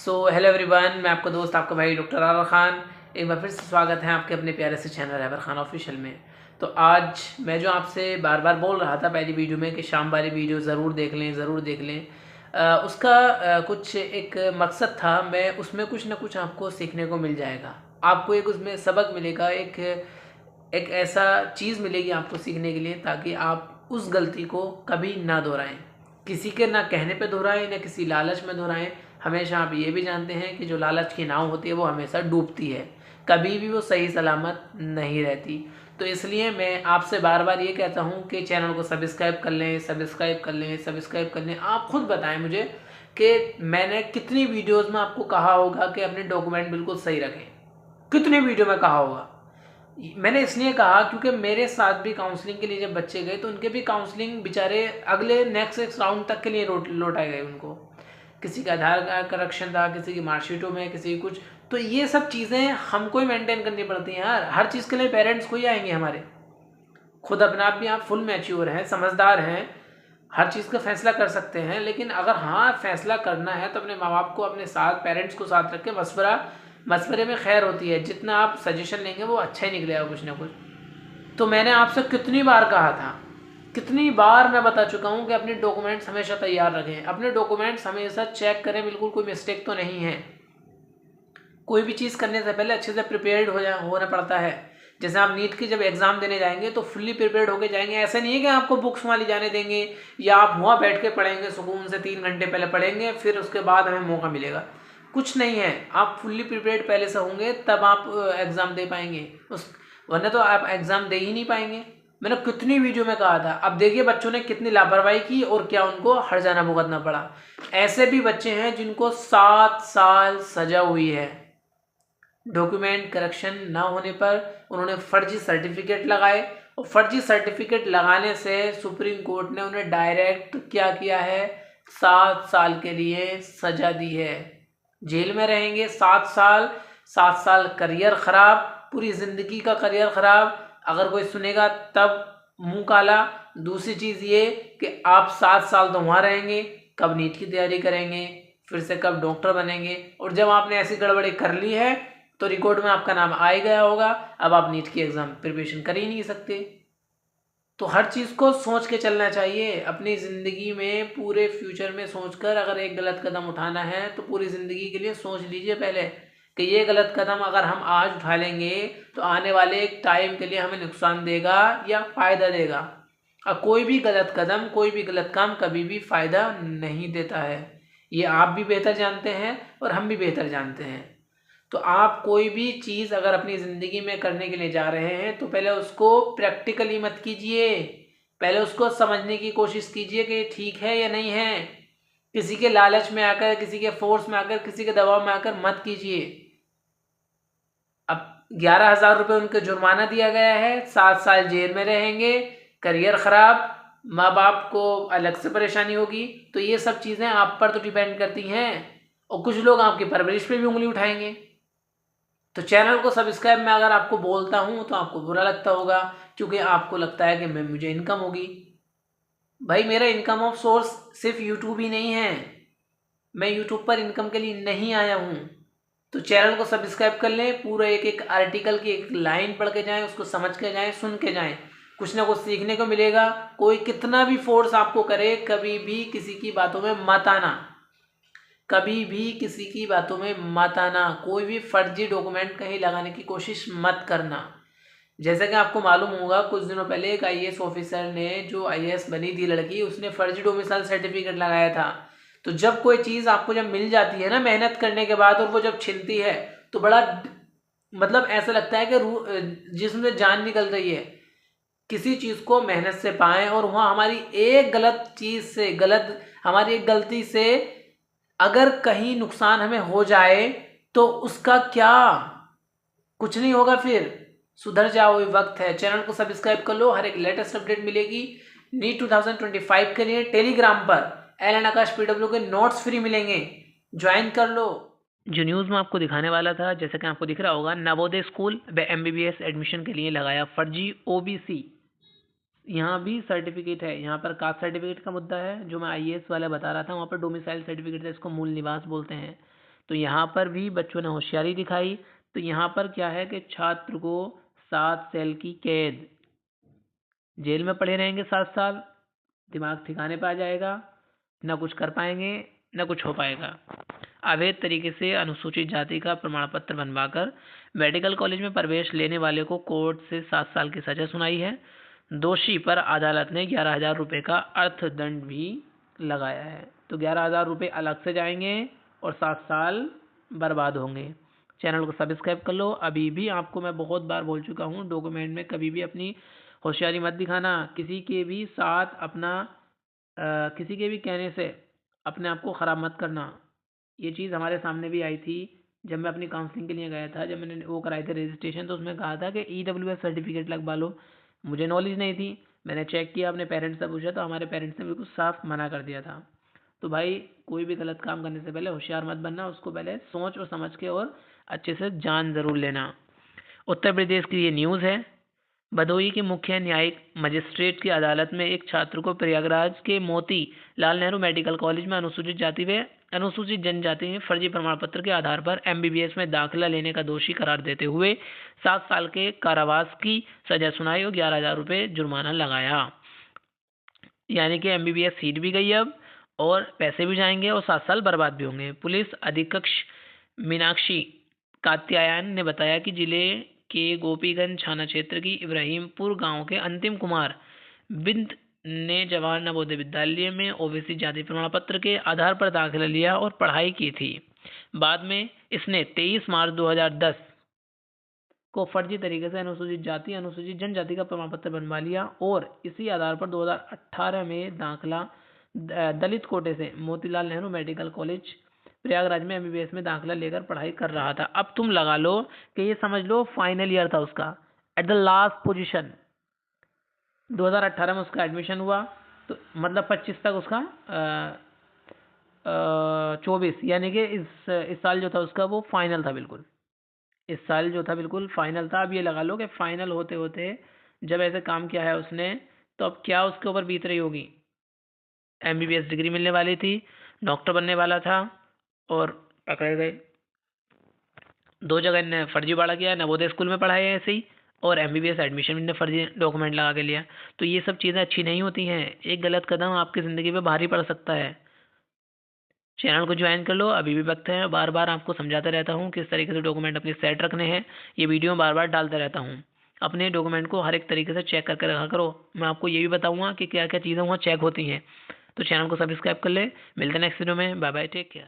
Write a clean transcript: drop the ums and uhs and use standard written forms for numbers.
Hello everyone, मैं आपका दोस्त आपका भाई डॉक्टर आर खान एक बार फिर से स्वागत है आपके अपने प्यारे से चैनल रहबर खान ऑफिशियल में। तो आज मैं जो आपसे बार बार बोल रहा था पहली वीडियो में कि शाम वाली वीडियो ज़रूर देख लें, ज़रूर देख लें। उसका कुछ एक मकसद था, मैं उसमें कुछ ना कुछ आपको सीखने को मिल जाएगा, आपको एक उसमें सबक मिलेगा, एक एक ऐसा चीज़ मिलेगी आपको सीखने के लिए ताकि आप उस गलती को कभी ना दोहराएं, किसी के ना कहने पे दोहराएं, ना किसी लालच में दोहराएं। हमेशा आप ये भी जानते हैं कि जो लालच की नाव होती है वो हमेशा डूबती है, कभी भी वो सही सलामत नहीं रहती। तो इसलिए मैं आपसे बार बार ये कहता हूँ कि चैनल को सब्सक्राइब कर लें, सब्सक्राइब कर लें, सब्सक्राइब कर लें। आप खुद बताएं मुझे कि मैंने कितनी वीडियोस में आपको कहा होगा कि अपने डॉक्यूमेंट बिल्कुल सही रखें, कितनी वीडियो में कहा होगा। मैंने इसलिए कहा क्योंकि मेरे साथ भी काउंसलिंग के लिए जब बच्चे गए तो उनके भी काउंसलिंग बेचारे अगले नेक्स्ट राउंड तक के लिए लौटाए गए उनको। किसी का आधार कार्ड करेक्शन था, किसी की मार्कशीटों में, किसी की कुछ। तो ये सब चीज़ें हमको ही मेंटेन करनी पड़ती हैं यार। हर चीज़ के लिए पेरेंट्स को ही आएंगे हमारे। खुद अपने आप भी आप फुल मैच्योर हैं, समझदार हैं, हर चीज़ का फैसला कर सकते हैं। लेकिन अगर हाँ फैसला करना है तो अपने माँ बाप को अपने साथ, पेरेंट्स को साथ रख के मशवरे में खैर होती है। जितना आप सजेशन लेंगे वो अच्छा ही निकलेगा कुछ ना कुछ। तो मैंने आपसे कितनी बार कहा था, कितनी बार मैं बता चुका हूँ कि अपने डॉक्यूमेंट्स हमेशा तैयार रखें, अपने डॉक्यूमेंट्स हमेशा चेक करें, बिल्कुल कोई मिस्टेक तो नहीं है। कोई भी चीज़ करने से पहले अच्छे से प्रिपेयर्ड होना पड़ता है। जैसे आप नीट की जब एग्ज़ाम देने जाएंगे तो फुल्ली प्रिपेयर्ड होके जाएंगे। ऐसा नहीं है कि आपको बुक्स वाली जाने देंगे या आप वहाँ बैठ के पढ़ेंगे, सुकून से 3 घंटे पहले पढ़ेंगे फिर उसके बाद हमें मौका मिलेगा। कुछ नहीं है, आप फुल्ली प्रिपेयर्ड पहले से होंगे तब आप एग्ज़ाम दे पाएंगे, वरना तो आप एग्ज़ाम दे ही नहीं पाएंगे। मैंने कितनी वीडियो में कहा था। अब देखिए बच्चों ने कितनी लापरवाही की और क्या उनको हर्जाना भुगतना पड़ा। ऐसे भी बच्चे हैं जिनको 7 साल सजा हुई है डॉक्यूमेंट करेक्शन ना होने पर। उन्होंने फर्जी सर्टिफिकेट लगाए और फर्जी सर्टिफिकेट लगाने से सुप्रीम कोर्ट ने उन्हें डायरेक्ट क्या किया है, 7 साल के लिए सजा दी है। जेल में रहेंगे 7 साल। 7 साल करियर खराब, पूरी ज़िंदगी का करियर खराब। अगर कोई सुनेगा तब मुंह काला। दूसरी चीज़ ये कि आप 7 साल तो वहाँ रहेंगे, कब नीट की तैयारी करेंगे, फिर से कब डॉक्टर बनेंगे। और जब आपने ऐसी गड़बड़ी कर ली है तो रिकॉर्ड में आपका नाम आ ही गया होगा, अब आप नीट की एग्ज़ाम प्रिपरेशन कर ही नहीं सकते। तो हर चीज़ को सोच के चलना चाहिए अपनी ज़िंदगी में, पूरे फ्यूचर में सोचकर। अगर एक गलत कदम उठाना है तो पूरी ज़िंदगी के लिए सोच लीजिए पहले कि ये गलत कदम अगर हम आज उठा लेंगे तो आने वाले एक टाइम के लिए हमें नुकसान देगा या फ़ायदा देगा। और कोई भी गलत कदम, कोई भी गलत काम कभी भी फ़ायदा नहीं देता है। ये आप भी बेहतर जानते हैं और हम भी बेहतर जानते हैं। तो आप कोई भी चीज़ अगर अपनी ज़िंदगी में करने के लिए जा रहे हैं तो पहले उसको प्रैक्टिकली मत कीजिए, पहले उसको समझने की कोशिश कीजिए कि ठीक है या नहीं है। किसी के लालच में आकर, किसी के फोर्स में आकर, किसी के दबाव में आकर मत कीजिए। अब 11,000 रुपये उनको जुर्माना दिया गया है, 7 साल जेल में रहेंगे, करियर ख़राब, माँ बाप को अलग से परेशानी होगी। तो ये सब चीज़ें आप पर तो डिपेंड करती हैं और कुछ लोग आपकी परवरिश पे भी उंगली उठाएंगे। तो चैनल को सब्सक्राइब में अगर आपको बोलता हूँ तो आपको बुरा लगता होगा, क्योंकि आपको लगता है कि मैं मुझे इनकम होगी। भाई मेरा इनकम ऑफ सोर्स सिर्फ यूट्यूब ही नहीं है, मैं यूट्यूब पर इनकम के लिए नहीं आया हूँ। तो चैनल को सब्सक्राइब कर लें, पूरा एक एक आर्टिकल की एक लाइन पढ़ के जाएँ, उसको समझ के जाएँ, सुन के जाएँ, कुछ ना कुछ सीखने को मिलेगा। कोई कितना भी फोर्स आपको करे, कभी भी किसी की बातों में मत आना, कभी भी किसी की बातों में मत आना। कोई भी फर्जी डॉक्यूमेंट कहीं लगाने की कोशिश मत करना। जैसा कि आपको मालूम होगा कुछ दिनों पहले एक आईएएस ऑफिसर ने, जो आईएएस बनी थी लड़की, उसने फर्जी डोमिसाइल सर्टिफिकेट लगाया था। तो जब कोई चीज़ आपको जब मिल जाती है ना मेहनत करने के बाद, और वो जब छिनती है तो बड़ा मतलब ऐसा लगता है कि जिसमें जान निकल रही है। किसी चीज़ को मेहनत से पाएं और वहाँ हमारी एक गलत चीज़ से, हमारी एक गलती से अगर कहीं नुकसान हमें हो जाए तो उसका क्या, कुछ नहीं होगा, फिर सुधर जाओ, ये वक्त है। चैनल को सब्सक्राइब कर लो, हर एक लेटेस्ट अपडेट मिलेगी। नीट 2025 के लिए टेलीग्राम पर एल आकाश पीडब्ल्यू के नोट्स फ्री मिलेंगे, ज्वाइन कर लो। जो न्यूज़ में आपको दिखाने वाला था, जैसा कि आपको दिख रहा होगा, नवोदय स्कूल व एमबीबीएस एडमिशन के लिए लगाया फर्जी ओबीसी। यहाँ भी सर्टिफिकेट है, यहाँ पर कास्ट सर्टिफिकेट का मुद्दा है, जो मैं आईएएस वाला बता रहा था, वहाँ पर डोमिसाइल सर्टिफिकेट है, इसको मूल निवास बोलते हैं। तो यहाँ पर भी बच्चों ने होशियारी दिखाई। तो यहाँ पर क्या है कि छात्र को 7 साल की कैद, जेल में पड़े रहेंगे 7 साल, दिमाग ठिकाने पे आ जाएगा, ना कुछ कर पाएंगे ना कुछ हो पाएगा। अवैध तरीके से अनुसूचित जाति का प्रमाण पत्र बनवाकर मेडिकल कॉलेज में प्रवेश लेने वाले को कोर्ट से 7 साल की सजा सुनाई है। दोषी पर अदालत ने 11,000 रुपये का अर्थदंड भी लगाया है। तो 11,000 रुपये अलग से जाएंगे और 7 साल बर्बाद होंगे। चैनल को सब्सक्राइब कर लो। अभी भी आपको मैं बहुत बार बोल चुका हूँ, डॉक्यूमेंट में कभी भी अपनी होशियारी मत दिखाना, किसी के भी साथ अपना किसी के भी कहने से अपने आप को ख़राब मत करना। ये चीज़ हमारे सामने भी आई थी जब मैं अपनी काउंसलिंग के लिए गया था, जब मैंने वो कराए थे रजिस्ट्रेशन, तो उसमें कहा था कि EWS सर्टिफिकेट लगवा लो। मुझे नॉलेज नहीं थी, मैंने चेक किया, अपने पेरेंट्स से पूछा तो हमारे पेरेंट्स ने बिल्कुल साफ मना कर दिया था। तो भाई कोई भी गलत काम करने से पहले होशियार मत बनना, उसको पहले सोच और समझ के और अच्छे से जान ज़रूर लेना। उत्तर प्रदेश की ये न्यूज़ है। भदोही के मुख्य न्यायिक मजिस्ट्रेट की अदालत में एक छात्र को प्रयागराज के मोती लाल नेहरू मेडिकल कॉलेज में अनुसूचित जाति व अनुसूचित जनजाति में फर्जी प्रमाण पत्र के आधार पर MBBS में दाखिला लेने का दोषी करार देते हुए 7 साल के कारावास की सजा सुनाई और 11,000 रुपये जुर्माना लगाया। यानी कि MBBS सीट भी गई अब, और पैसे भी जाएंगे और 7 साल बर्बाद भी होंगे। पुलिस अधीक्षक मीनाक्षी कात्यायन ने बताया कि जिले के गोपीगंज थाना क्षेत्र की इब्राहिमपुर गांव के अंतिम कुमार बिंद ने जवाहर नवोदय विद्यालय में OBC जाति प्रमाण पत्र के आधार पर दाखिला लिया और पढ़ाई की थी। बाद में इसने 23 मार्च 2010 को फर्जी तरीके से अनुसूचित जाति अनुसूचित जनजाति का प्रमाण पत्र बनवा लिया और इसी आधार पर 2018 में दाखिला दलित कोटे से मोतीलाल नेहरू मेडिकल कॉलेज प्रयागराज में MBBS में दाखिला लेकर पढ़ाई कर रहा था। अब तुम लगा लो कि ये समझ लो फाइनल ईयर था उसका, एट द लास्ट पोजीशन। 2018 में उसका एडमिशन हुआ, तो मतलब 25 तक उसका 24, यानी कि इस साल जो था उसका वो फाइनल था बिल्कुल। इस साल जो था बिल्कुल फाइनल था। अब ये लगा लो कि फाइनल होते होते जब ऐसे काम किया है उसने, तो अब क्या उसके ऊपर बीत रही होगी। MBBS डिग्री मिलने वाली थी, डॉक्टर बनने वाला था और पकड़े गए। 2 जगह ने फर्जीवाड़ा किया, नवोदय स्कूल में पढ़ाया है ऐसे ही, और MBBS एडमिशन ने फर्जी डॉक्यूमेंट लगा के लिया। तो ये सब चीज़ें अच्छी नहीं होती हैं। एक गलत कदम आपकी ज़िंदगी पे भारी पड़ सकता है। चैनल को ज्वाइन कर लो, अभी भी वक्त है। बार बार आपको समझाता रहता हूँ किस तरीके से डॉक्यूमेंट अपने सेट रखने हैं। ये वीडियो बार बार डालता रहता हूँ। अपने डॉक्यूमेंट को हर एक तरीके से चेक करके रखा करो। मैं आपको ये भी बताऊँगा कि क्या क्या चीज़ें वहाँ चेक होती हैं। तो चैनल को सब्सक्राइब कर ले। मिलते हैं नेक्स्ट वीडियो में। Bye bye, take care.